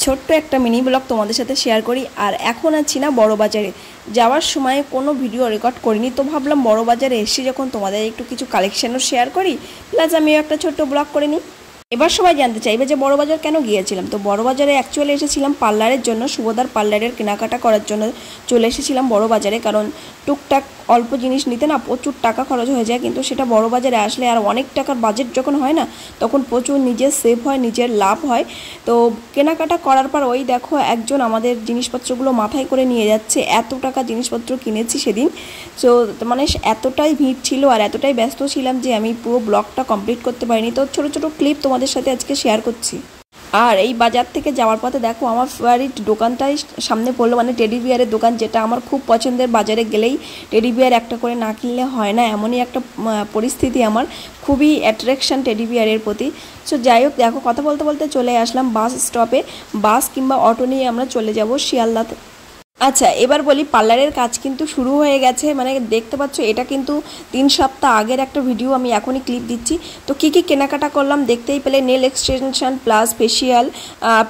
ছোট্ট একটা mini blog তোমাদের সাথে শেয়ার করি। আর এখন আছি না বড় বাজারে, যাওয়ার সময় কোনো ভিডিও রেকর্ড করিনি, তো ভাবলাম বড় বাজারে এসে যখন তোমাদের একটু কিছু কালেকশানও শেয়ার করি, প্লাস আমিও একটা ছোট্ট ব্লগ করে নিই। এবার সবাই জানতে চাইবে যে বড় বাজার কেন গিয়েছিলাম। তো বড় বাজারে অ্যাকচুয়ালি এসেছিলাম পার্লারের জন্য, শুভদার পার্লারের কেনাকাটা করার জন্য চলে এসেছিলাম বড় বাজারে। কারণ টুকটাক অল্প জিনিস নিতে না প্রচুর টাকা খরচ হয়ে যায়, কিন্তু সেটা বড় বাজারে আসলে আর অনেক টাকার বাজেট যখন হয় না, তখন প্রচুর নিজের সেভ হয়, নিজের লাভ হয়। তো কেনাকাটা করার পর ওই দেখো একজন আমাদের জিনিসপত্রগুলো মাথায় করে নিয়ে যাচ্ছে। এত টাকা জিনিসপত্র কিনেছি সেদিন। তো মানে এতটাই ভিড় ছিল আর এতটাই ব্যস্ত ছিলাম যে আমি পুরো ব্লগটা কমপ্লিট করতে পারিনি। তো ছোটো ছোটো ক্লিপ তোমাদের সাথে আজকে শেয়ার করছি। আর এই বাজার থেকে যাওয়ার পথে দেখো আমার ফেভারিট দোকানটাই সামনে পড়লো, মানে টেডি বিয়ারের দোকান, যেটা আমার খুব পছন্দের। বাজারে গেলেই টেডি বিয়ার একটা করে না কিনলে হয় না, এমনই একটা পরিস্থিতি আমার, খুবই অ্যাট্রাকশান টেডি বিয়ারের প্রতি। সো যাই হোক, দেখো কথা বলতে বলতে চলে আসলাম বাস স্টপে। বাস কিংবা অটো নিয়ে আমরা চলে যাব শিয়ালদাতে। আচ্ছা, এবার বলি পার্লারের কাজ কিন্তু শুরু হয়ে গেছে। মানে দেখতে পাচ্ছ এটা কিন্তু 3 সপ্তাহ আগের একটা ভিডিও, আমি এখনই ক্লিপ দিচ্ছি। তো কী কী কেনাকাটা করলাম দেখতেই পেলে। Nail extension plus facial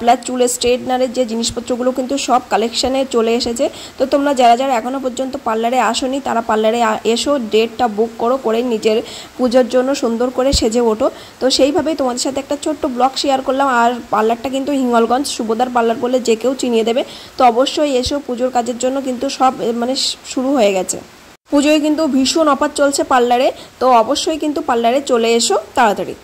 plus চুল স্ট্রেটনারের যে জিনিসপত্রগুলো কিন্তু সব কালেকশানে চলে এসেছে। তো তোমরা যারা যারা এখনও পর্যন্ত পার্লারে আসোনি তারা পার্লারে এসো, ডেটটা বুক করে নিজের পুজোর জন্য সুন্দর করে সেজে ওঠো। তো সেইভাবেই তোমাদের সাথে একটা ছোট্ট ব্লগ শেয়ার করলাম। আর পার্লারটা কিন্তু হিঙ্গলগঞ্জ, শুভদার পার্লার বলে যে কেউ চিনিয়ে দেবে। তো অবশ্যই এসো, পুজোর কাজের জন্য কিন্তু সব মানে শুরু হয়ে গেছে। পুজোয় কিন্তু ভীষণ অফার চলছে পার্লারে, তো অবশ্যই কিন্তু পার্লারে চলে এসো তাড়াতাড়ি।